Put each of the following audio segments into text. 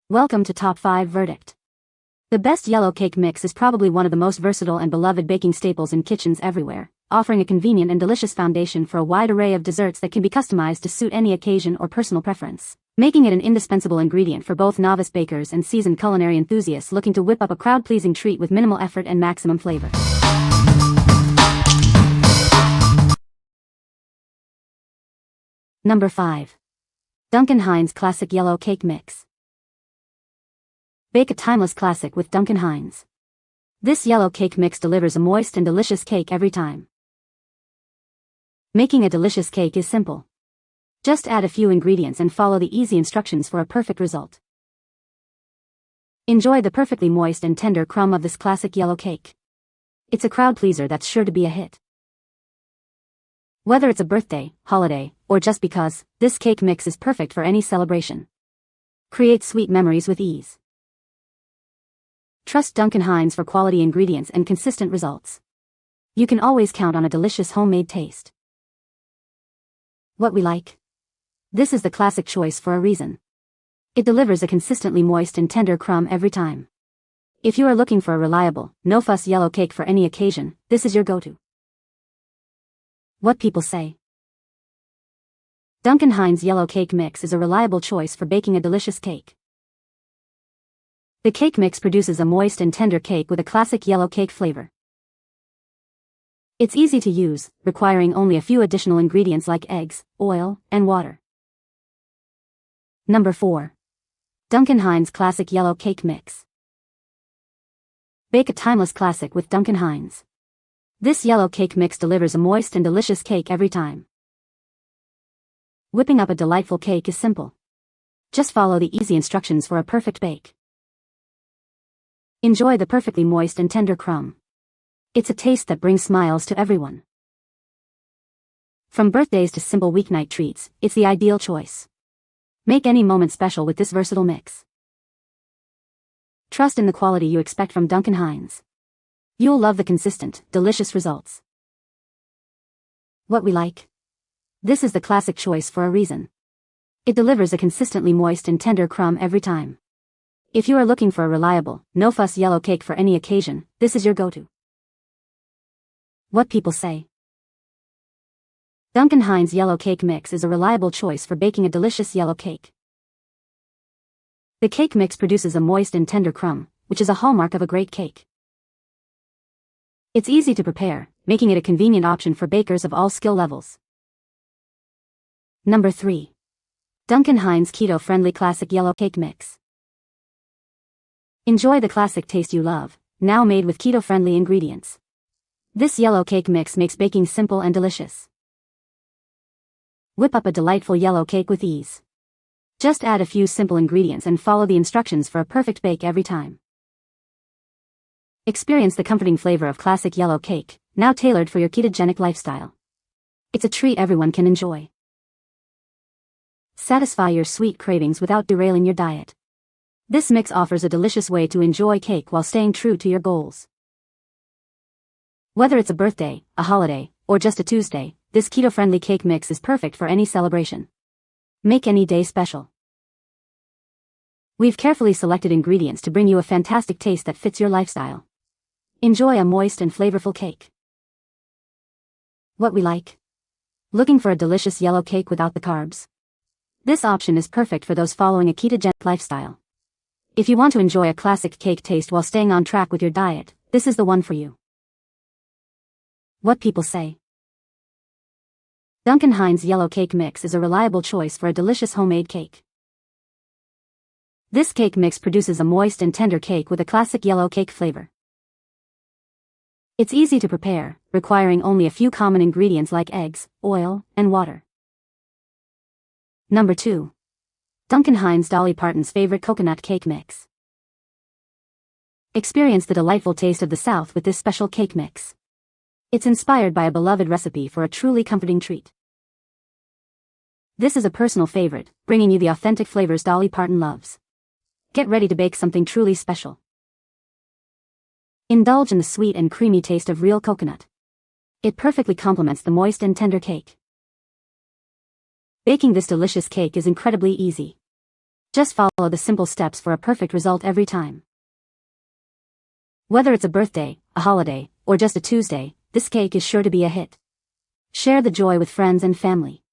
Welcome to Top 5 Verdict. The best yellow cake mix is probably one of the most versatile and beloved baking staples in kitchens everywhere, offering a convenient and delicious foundation for a wide array of desserts that can be customized to suit any occasion or personal preference, making it an indispensable ingredient for both novice bakers and seasoned culinary enthusiasts looking to whip up a crowd-pleasing treat with minimal effort and maximum flavor. Number 5. Duncan Hines Classic Yellow Cake Mix. Bake a timeless classic with Duncan Hines. This yellow cake mix delivers a moist and delicious cake every time. Making a delicious cake is simple. Just add a few ingredients and follow the easy instructions for a perfect result. Enjoy the perfectly moist and tender crumb of this classic yellow cake. It's a crowd pleaser that's sure to be a hit. Whether it's a birthday, holiday, or just because, this cake mix is perfect for any celebration. Create sweet memories with ease. Trust Duncan Hines for quality ingredients and consistent results. You can always count on a delicious homemade taste. What we like? This is the classic choice for a reason. It delivers a consistently moist and tender crumb every time. If you are looking for a reliable, no-fuss yellow cake for any occasion, this is your go-to. What people say. Duncan Hines Yellow Cake Mix is a reliable choice for baking a delicious cake. The cake mix produces a moist and tender cake with a classic yellow cake flavor. It's easy to use, requiring only a few additional ingredients like eggs, oil, and water. Number 4. Duncan Hines Classic Yellow Cake Mix. Bake a timeless classic with Duncan Hines. This yellow cake mix delivers a moist and delicious cake every time. Whipping up a delightful cake is simple. Just follow the easy instructions for a perfect bake. Enjoy the perfectly moist and tender crumb. It's a taste that brings smiles to everyone. From birthdays to simple weeknight treats, it's the ideal choice. Make any moment special with this versatile mix. Trust in the quality you expect from Duncan Hines. You'll love the consistent, delicious results. What we like? This is the classic choice for a reason. It delivers a consistently moist and tender crumb every time. If you are looking for a reliable, no-fuss yellow cake for any occasion, this is your go-to. What people say. Duncan Hines Yellow Cake Mix is a reliable choice for baking a delicious yellow cake. The cake mix produces a moist and tender crumb, which is a hallmark of a great cake. It's easy to prepare, making it a convenient option for bakers of all skill levels. Number 3. Duncan Hines Keto-Friendly Classic Yellow Cake Mix. Enjoy the classic taste you love, now made with keto-friendly ingredients. This yellow cake mix makes baking simple and delicious. Whip up a delightful yellow cake with ease. Just add a few simple ingredients and follow the instructions for a perfect bake every time. Experience the comforting flavor of classic yellow cake, now tailored for your ketogenic lifestyle. It's a treat everyone can enjoy. Satisfy your sweet cravings without derailing your diet. This mix offers a delicious way to enjoy cake while staying true to your goals. Whether it's a birthday, a holiday, or just a Tuesday, this keto-friendly cake mix is perfect for any celebration. Make any day special. We've carefully selected ingredients to bring you a fantastic taste that fits your lifestyle. Enjoy a moist and flavorful cake. What we like? Looking for a delicious yellow cake without the carbs? This option is perfect for those following a ketogenic lifestyle. If you want to enjoy a classic cake taste while staying on track with your diet, this is the one for you. What people say. Duncan Hines Yellow Cake Mix is a reliable choice for a delicious homemade cake. This cake mix produces a moist and tender cake with a classic yellow cake flavor. It's easy to prepare, requiring only a few common ingredients like eggs, oil, and water. Number 2. Duncan Hines Dolly Parton's favorite coconut cake mix. Experience the delightful taste of the South with this special cake mix. It's inspired by a beloved recipe for a truly comforting treat. This is a personal favorite, bringing you the authentic flavors Dolly Parton loves. Get ready to bake something truly special. Indulge in the sweet and creamy taste of real coconut. It perfectly complements the moist and tender cake. Baking this delicious cake is incredibly easy. Just follow the simple steps for a perfect result every time. Whether it's a birthday, a holiday, or just a Tuesday, this cake is sure to be a hit. Share the joy with friends and family.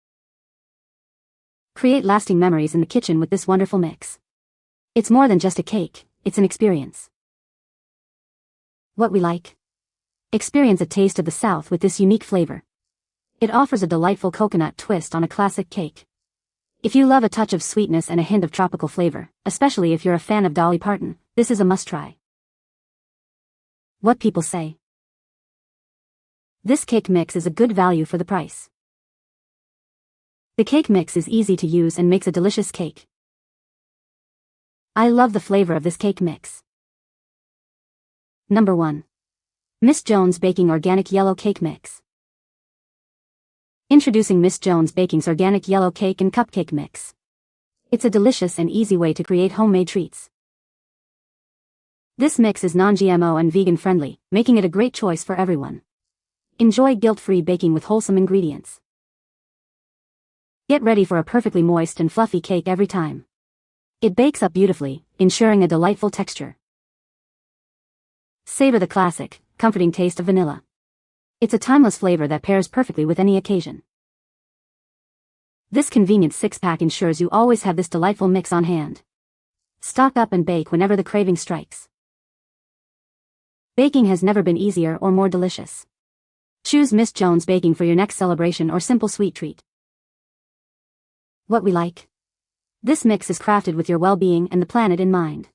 Create lasting memories in the kitchen with this wonderful mix. It's more than just a cake, it's an experience. What we like? Experience a taste of the South with this unique flavor. It offers a delightful coconut twist on a classic cake. If you love a touch of sweetness and a hint of tropical flavor, especially if you're a fan of Dolly Parton, this is a must-try. What people say. This cake mix is a good value for the price. The cake mix is easy to use and makes a delicious cake. I love the flavor of this cake mix. Number 1. Miss Jones Baking Organic Yellow Cake Mix. Introducing Miss Jones Baking's Organic Yellow Cake and Cupcake Mix. It's a delicious and easy way to create homemade treats. This mix is non-GMO and vegan-friendly, making it a great choice for everyone. Enjoy guilt-free baking with wholesome ingredients. Get ready for a perfectly moist and fluffy cake every time. It bakes up beautifully, ensuring a delightful texture. Savor the classic, comforting taste of vanilla. It's a timeless flavor that pairs perfectly with any occasion. This convenient 6-pack ensures you always have this delightful mix on hand. Stock up and bake whenever the craving strikes. Baking has never been easier or more delicious. Choose Miss Jones Baking for your next celebration or simple sweet treat. What we like? This mix is crafted with your well-being and the planet in mind.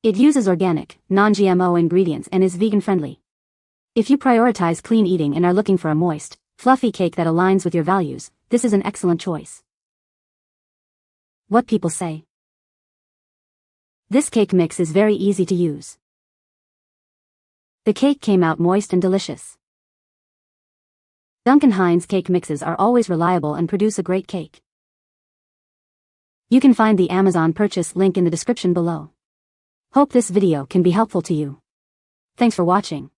It uses organic, non-GMO ingredients and is vegan-friendly. If you prioritize clean eating and are looking for a moist, fluffy cake that aligns with your values, this is an excellent choice. What people say. This cake mix is very easy to use. The cake came out moist and delicious. Duncan Hines cake mixes are always reliable and produce a great cake. You can find the Amazon purchase link in the description below. Hope this video can be helpful to you. Thanks for watching.